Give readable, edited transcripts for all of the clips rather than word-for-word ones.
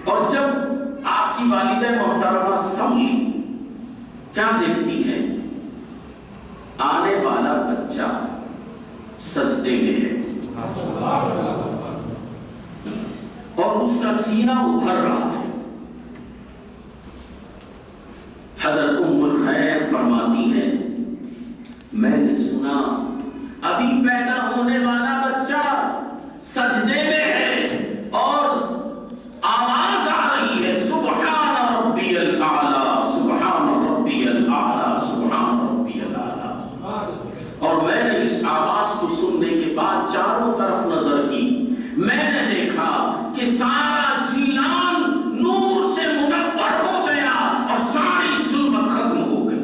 اور جب آپ کی والدہ محترمہ سنبھلی، کیا دیکھتی ہے؟ آنے والا بچہ سجدے میں ہے اور اس کا سینہ ابھر رہا ہے۔ حضرت ام الخیر فرماتی ہے میں نے سنا ابھی پیدا ہونے والا بچہ سجدے میں ہے اور آواز آ رہی ہے سبحان ربی الاعلی سبحان ربی الاعلی سبحان ربی الاعلی، اور میں نے اس آواز کو سننے کے بعد چاروں طرف نظر کی، میں نے دیکھا کہ سارا جیلان نور سے منور ہو گیا اور ساری ظلمت ختم ہو گئی۔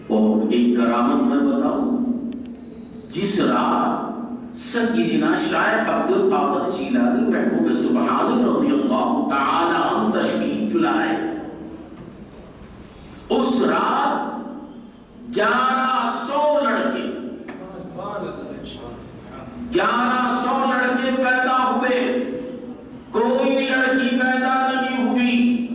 اور ایک کرامت میں بتاؤں، جس رات سیدنا شیخ عبد القادر جیلانی محبوب سبحانی رضی اللہ تعالی عنہ تشریف لائے، اس رات 1100 لڑکے 1100 لڑکے پیدا ہوئے، کوئی لڑکی پیدا نہیں ہوئی۔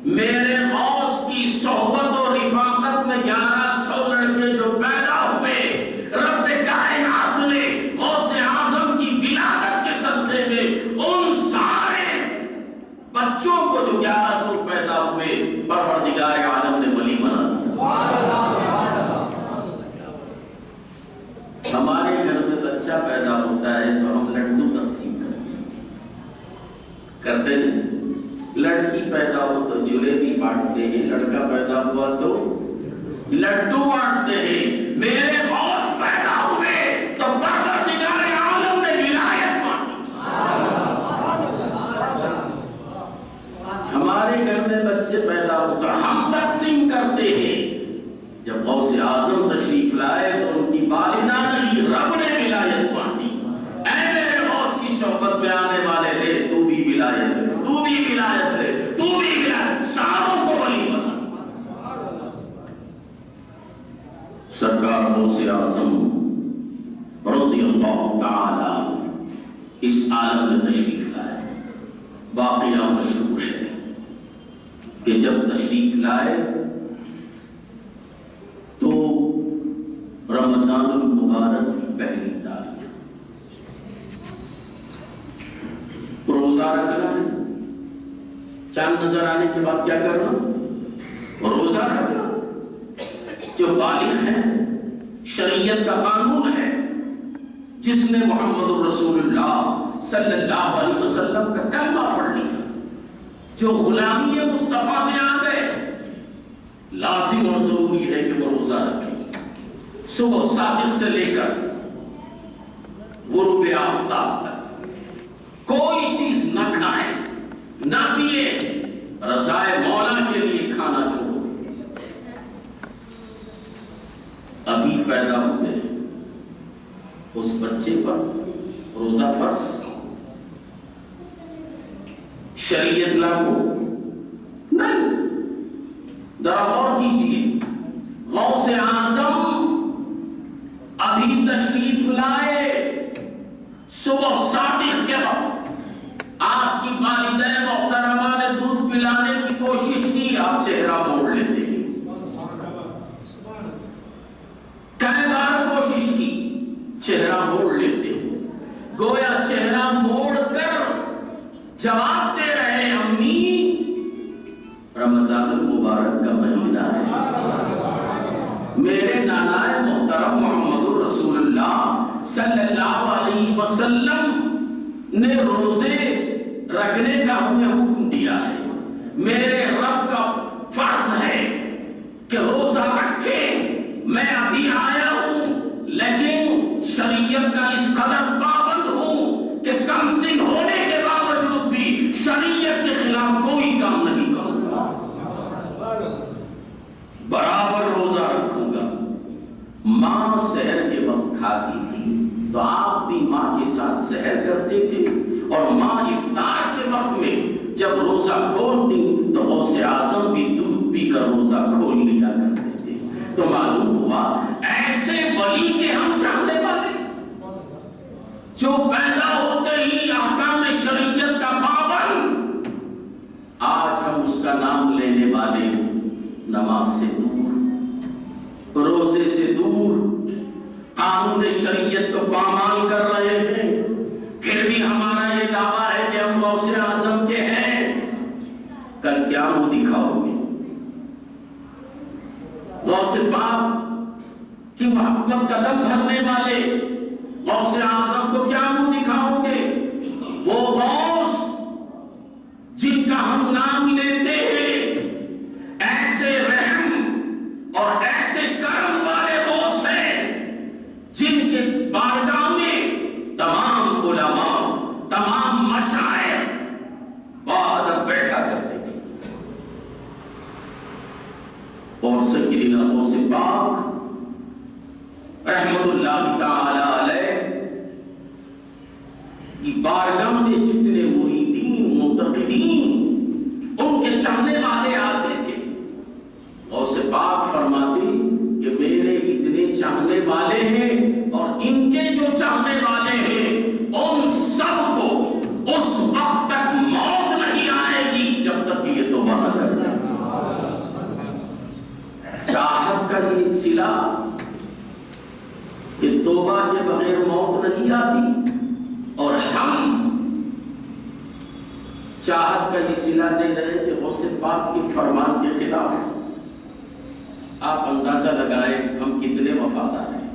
میرے غوث کی صحبت اور رفاقت میں 1100 لڑکے جو پیدا ہوئے، رب کائنات نے غوث اعظم کی ولادت کے صدقے میں ان سارے بچوں کو جو 1100 پیدا ہوئے پروردگار عالم نے ولی بنا دیا۔ ہمارے گھر میں بچہ پیدا ہوتا ہے تو ہم لڈو تقسیم کرتے ہیں، لڑکی پیدا ہو تو جلیبی بانٹتے ہیں، لڑکا پیدا ہوا تو لڈو بانٹتے ہیں۔ میرے غوث پیدا ہوئے تو پروردگار عالم نے ولایت بانٹی۔ ہمارے گھر میں بچے پیدا ہوتا ہم تقسیم کرتے ہیں۔ جب غوث اعظم تشریف لائے تو ان کی والدہ نہیں، رب نے ولایت بانٹی۔ اے میرے غوث کی صحبت میں آنے والے لے، تو بھی ولایت لے، تو بھی ولایت لے، تو بھی ولایت، ساروں کو ولی بنا۔ سرکار غوث اعظم رضی اللہ تعالی اس عالم میں تشریف لائے۔ واقعہ مشہور ہے کہ جب تشریف لائے تو رمضان المبارک کی پہلی تاریخ، روزہ رکھنا ہے، چاند نظر آنے کے بعد کیا کرنا؟ روزہ رکھنا۔ جو بالغ ہے، شریعت کا قانون ہے، جس نے محمد رسول اللہ صلی اللہ علیہ وسلم کا کلمہ پڑھ لیا، جو غلامی مصطفیٰ میں آ گئے، لازم اور ضروری ہے کہ وہ روزہ رکھیں۔ صبح صادق سے لے کر غروب آفتاب تک کوئی چیز نہ کھائیں، نہ پیے، رضائے مولا کے لیے کھانا چھوڑو۔ ابھی پیدا ہوئے اس بچے پر روزہ فرض، شریعت لاگو نہیں۔ ذرا غور کیجیے، غوث اعظم ابھی تشریف لائے، صبح صادق کے وقت آپ کی والدہ محترمہ نے دودھ پلانے کی کوشش کی، آپ چہرہ موڑ لیتے ہیں۔ کئی بار کوشش کی، چہرہ موڑ لیتے ہیں، گویا چہرہ موڑ کر جواب دے رہے امی رمضان المبارک کا مہینہ ہے، میرے نانا محترم محمد رسول اللہ صلی اللہ علیہ وسلم نے روزے رکھنے کا ہمیں حکم دیا ہے، میرے رب کا فرض ہے کہ روزہ رکھیں۔ میں ابھی آیا ہوں لیکن شریعت کا اس قدر پابند ہوں کہ کم سن ہونے کے باوجود بھی شریعت کے خلاف کوئی کام نہیں کروں گا، برابر روزہ رکھوں گا۔ ماں سحر کے وقت کھاتی تھی تو آپ بھی ماں کے ساتھ سحر کرتے تھے، اور ماں افطار کے وقت میں جب روزہ کھولتی تو غوث اعظم بھی دودھ پی کر روزہ کھول لیا کرتے تھے۔ تو معلوم ہوا ایسے ولی کے ہم چاہنے والے جو پیدا ہو کا نام لینے والے نماز سے دور، روزے سے دور، قانون شریعت کو پامال کر رہے ہیں، پھر بھی ہمارا یہ دعویٰ ہے کہ ہم غوث اعظم کے ہیں، کل کیا منہ دکھاؤ گے؟ غوث پاک کی محبت قدم بھرنے والے غوث اعظم کو کیا منہ دکھاؤ گے؟ وہ غوث جن کا ہم نام لیتے ہیں ایسے رحم اور ایسے کرم والے غوث ہیں جن کے بارگاہ میں تمام علماء، تمام مشائخ بادب بیٹھا کرتے تھے، اور سیدنا غوث پاک رحمت اللہ تعالی علیہ کی بارگاہ میں جتنے مریدین، منتقدین، ان کے چاہنے والے آتے تھے، غوث پاک فرماتے کہ میرے اتنے چاہنے والے ہیں اور ان کے جو چاہنے والے ہیں ان سب کو اس وقت تک موت نہیں آئے گی جب تک کہ یہ توبہ نہ کر جائے۔ چاہت کا یہ صلہ کہ توبہ کے بغیر موت نہیں آتی، اور ہم چاہت کا یہ صلہ دے رہے ہیں کہ غوث پاک کے فرمان کے خلاف۔ آپ اندازہ لگائیں ہم کتنے وفادار ہیں،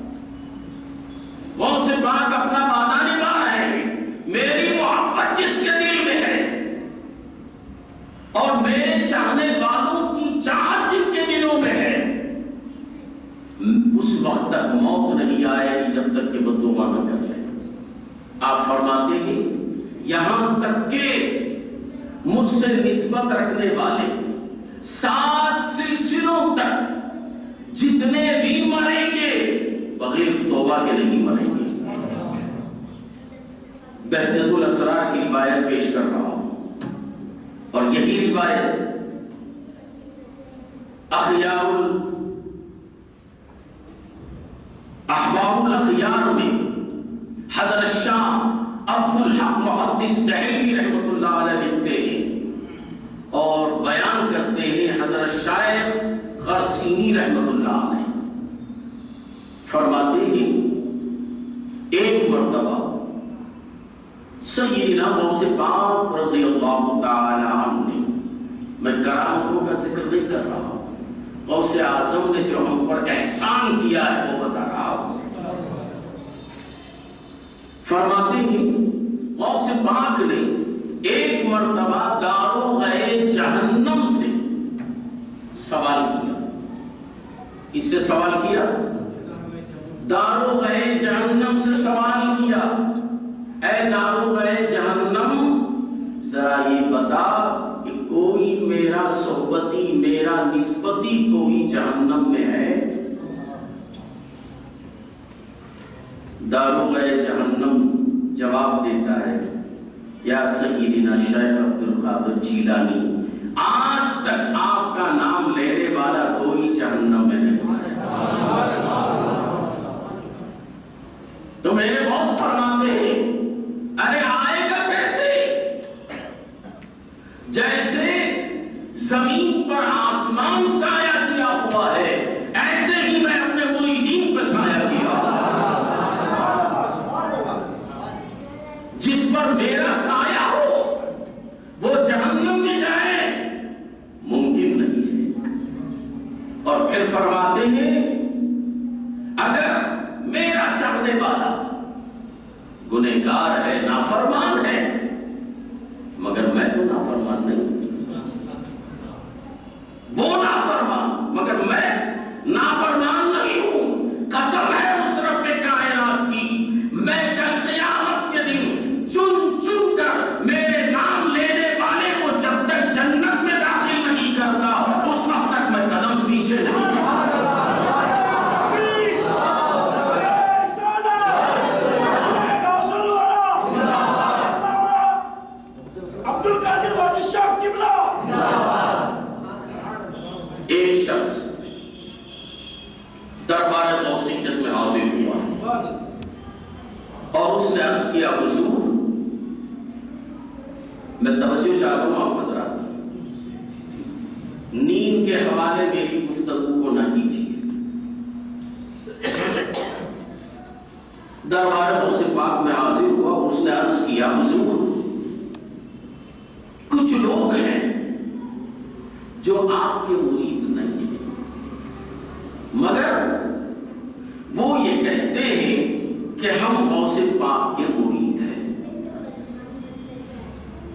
غوث پاک اپنا وعدہ نبھا رہے ہیں، میری محبت جس کے دل میں ہے اور میرے چاہنے والوں کی چاہت جن کے دلوں میں ہے، اس وقت تک موت نہیں آئے گی جب تک کہ وہ توبہ نہ کر لے۔ آپ فرماتے ہیں یہاں تک کہ مجھ سے نسبت رکھنے والے 7 سلسلوں تک جتنے بھی مریں گے بغیر توبہ کے نہیں مریں گے۔ بہجت الاسرار کی روایت پیش کر رہا ہوں، اور یہی روایت احباب الاخیار میں حضرت شاہ عبد الحق محدث دہلوی رحمۃ اللہ علیہ لکھتے ہیں اور بیان کرتے ہیں حضرت شیخ غرسینی رحمۃ اللہ علیہ فرماتے ہیں ایک مرتبہ سیدنا غوث پاک رضی اللہ تعالی عنہ نے، میں کرامتوں کا ذکر نہیں کر رہا ہوں، غوث اعظم نے جو ہم پر احسان کیا ہے وہ بتا رہا ہوں۔ فرماتے ہیں غوث پاک نے ایک مرتبہ داروغہ جہنم سے سوال کیا۔ کس سے سوال کیا؟ داروغہ جہنم سے سوال کیا، اے داروغہ جہنم ذرا یہ بتا کہ کوئی میرا صحبتی، میرا نسبتی کوئی جہنم میں ہے؟ داروغہ جہنم جواب دیتا ہے یا سیدنا شیخ عبد القادر جیلانی، آج تک آپ کا نام لینے والا کوئی جہنم میں نہیں ہے۔ تو میرے بوس فرماتے ہیں ارے آئے گا کیسے؟ جیسے زمین پر آسمان سایہ کیا ہوا ہے ایسے ہی میں اپنے مریدین پر سایہ کیا جس پر میرا سایہ ہو وہ جہنم میں جائے ممکن نہیں ہے۔ اور پھر فرماتے ہیں اگر میرا چاہنے والا گنہگار ہے، نافرمان ہے، مگر میں تو نافرمان نہیں، وہ نافرمان مگر میں نافرمان نہیں ہوں، قسم ہے اس رب کائنات کی، میں کل قیامت کے دن چن چن کر میرے نام لینے والے کو جب تک جنت میں داخل نہیں کرتا اس وقت تک میں قدم پیچھے نہیں۔ ایک شخص دربار غوثیت میں حاضر ہوا اور اس نے عرض کیا حضور میں توجہ چاہتا ہوں آپ حضرات کی، حوالے میری گفتگو کو نہ کیجیے۔ دربار غوث پاک میں حاضر ہوا، اس نے عرض کیا حضور کچھ لوگ ہیں جو آپ کے مرید نہیں ہیں، مگر وہ یہ کہتے ہیں کہ ہم غوث پاک کے مرید ہیں،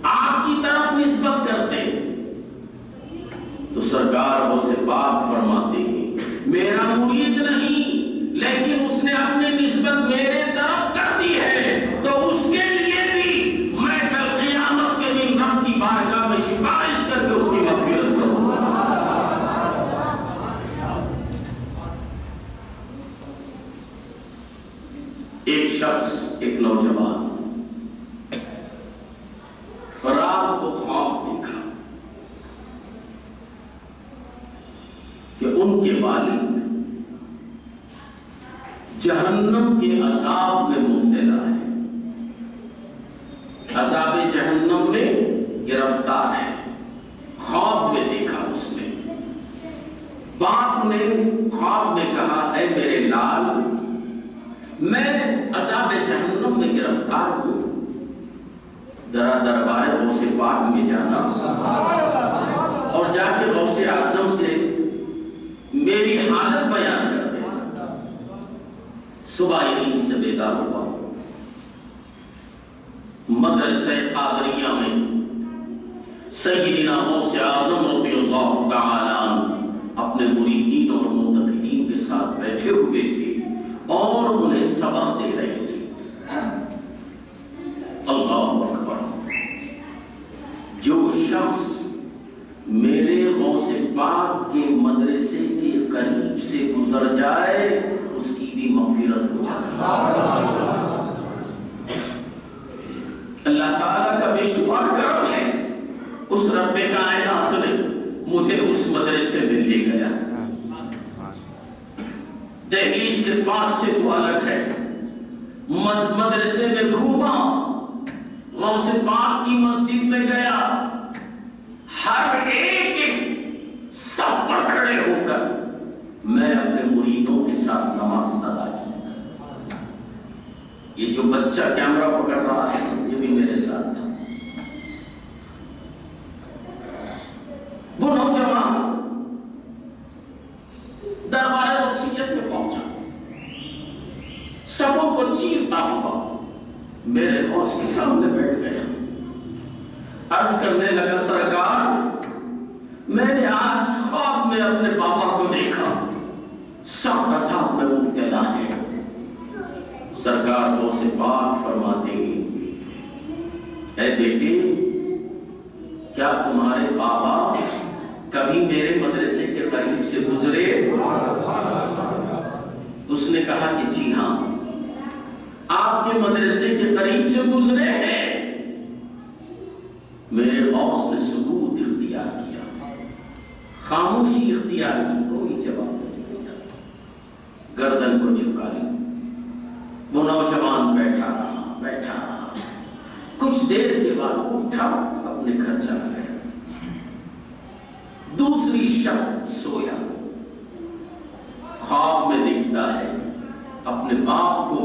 آپ کی طرف نسبت کرتے ہیں۔ تو سرکار غوث پاک فرماتے ہیں میرا مرید نہیں، لیکن اس نے اپنی نسبت میرے طرف کر دی ہے، تو اس کے لیے بھی میں کل قیامت کے دن رب کی بارگاہ میں سفارش کر کے اس کی مغفرت کروں گا۔ ایک شخص، ایک نوجوان رات کو خواب دیکھا کہ ان کے والد جہنم کے عذاب میں مبتلا ہے، عذاب جہنم میں گرفتار ہے۔ خواب میں دیکھا اس نے، باپ نے خواب میں کہا اے میرے لال میں عذاب جہنم میں گرفتار ہوں، ذرا دربار غوث پاک میں جانا اور جا کے غوث اعظم سے میری حالت بیان کر دے۔ صبح نیند سے بیدار ہوا، مدرسہ قادریہ میں سیدنا غوث اعظم رضی اللہ تعالی عنہ اپنے مریدین اور معتقدین کے ساتھ بیٹھے ہوئے تھے اور انہیں سبق دے رہے تھے۔ اللہ اکبر، جو شخص میرے غوث پاک کے مدرسے کے قریب سے گزر جائے اس کی بھی مغفرت ہو جائے۔ اللہ تعالیٰ کا بے شمار کرم ہے، اس رب کائنات نے مجھے اس مدرسے میں لے گیا۔ دہلیز کے پاس سے تو الگ ہے، مدرسے میں گھوما، غوث پاک کی مسجد میں گیا، ہر ایک صف پر کھڑے ہو کر میں اپنے مریدوں کے ساتھ نماز ادا کی۔ یہ جو بچہ کیمرہ پکڑ رہا ہے یہ بھی میرے ساتھ تھا۔ وہ نوجوان دربار غوثیت میں پہنچا، صفوں کو چیرتا ہوا میرے غوث کے سامنے بیٹھ گیا، عرض کرنے لگا سرکار میں نے آج خواب میں اپنے بابا کو دیکھا، سخت عذاب میں مبتلا ہے۔ سرکار غوث پاک فرماتے ہیں اے بیٹے کیا تمہارے بابا کبھی میرے مدرسے کے قریب سے گزرے؟ اس نے کہا کہ جی ہاں، آپ کے مدرسے کے قریب سے گزرے ہیں۔ میرے غوث نے سکوت اختیار کیا، خاموشی اختیار کی، کوئی جواب نہیں دیا، گردن کو جھکا لی۔ وہ نوجوان بیٹھا رہا، کچھ دیر کے بعد وہ اٹھا اپنے گھر چلا گیا۔ دوسری شب سویا، خواب میں دیکھتا ہے اپنے باپ کو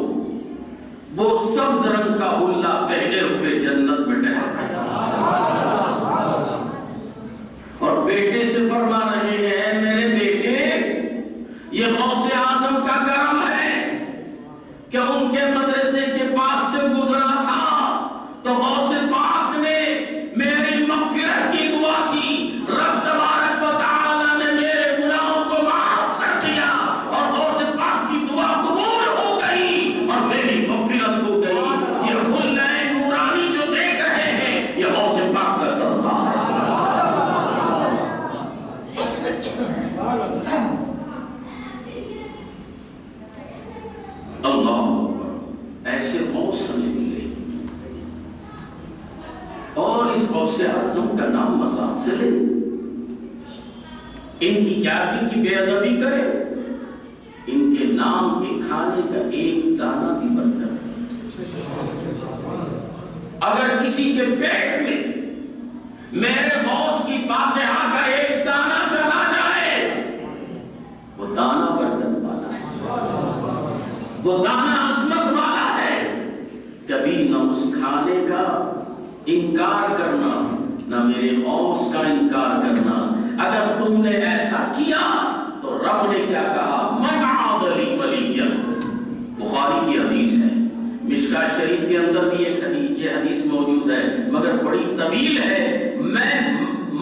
وہ سبز رنگ کا حلہ پہنے ہوئے جنت میں ٹہل رہا اور بیٹے سے فرما رہے ہیں میرے بیٹے یہ غوث اعظم کا کرم ہے کہ ان کے مدرسے کے پاس سے گزرا تھا تو غوث پاک نے میری مغفرت کی دعا کی، رب تبارک و تعالی نے میرے گناہوں کو معاف کر دیا اور غوث پاک کی دعا قبول ہو گئی اور میری مغفرت ہو گئی۔ یہ حلہ نورانی جو دیکھ رہے ہیں یہ غوث پاک کا صدقہ ہے۔ اللہ اکبر، ایسے غوث ہمیں ملے اور اس غوث اعظم کا نام مذاق سے لے، ان کی گیارہویں کی بے ادبی کرے، ان کے نام کے کھانے کا ایک دانہ بھی برکت ہے۔ اگر کسی کے پیٹ میں میرے غوث کی فاتحہ کا ایک دانہ چلا جائے انکار کرنا نہ میرے غوث کا انکار کرنا. اگر تم نے ایسا کیا تو رب نے کیا کہا؟ من عاد لی ولیا. بخاری کی حدیث ہے، مشکاۃ شریف کے اندر بھی یہ حدیث موجود ہے، مگر بڑی طویل ہے. میں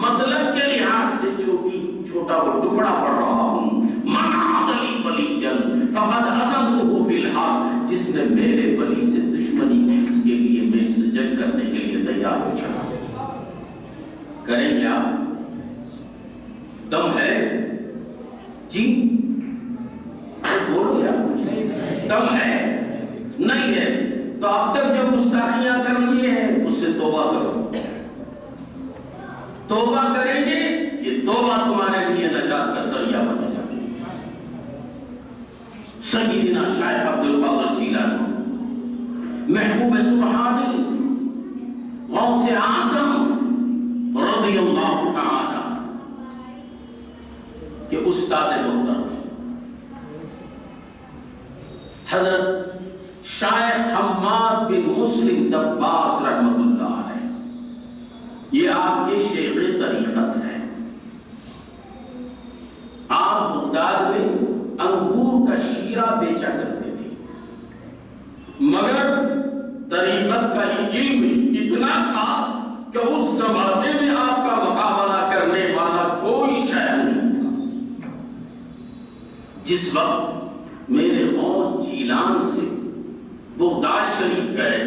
مطلب کے لحاظ سے چھوٹا وہ ٹکڑا پڑھ رہا ہوں. من عاد لی ولیا فقد اذنته بالحرب. جس نے میرے ولی سے دشمنی کی اس کے لیے میں اس سے جنگ کرنے کے لیے تیار ہو جاؤں. کریں گے آپ؟ دم ہے جی؟ بولو یا دم ہے؟ نہیں ہے تو اب تک جو گستاخیاں کر لیے ہیں اس سے توبہ کرو. توبہ کریں گے یہ توبہ تمہارے لیے نجات کا ذریعہ بن جائے. سیدنا شیخ عبد القادر جیلانی محبوب سبحانی غوث اعظم رضی اللہ تعالی کہ استاد محترم حضرت شیخ حماد بن مسلم دباس رحمت اللہ علیہ، یہ آپ کے شیخ طریقت ہے. آپ بغداد میں انگور کا شیرہ بیچا کرتے تھے، مگر طریقت کا یہ علم اتنا تھا کہ اس زمانے میں آپ کا مقابلہ کرنے والا کوئی شیخ نہیں تھا. جس وقت میرے غوث جیلان سے بغداد شریف گئے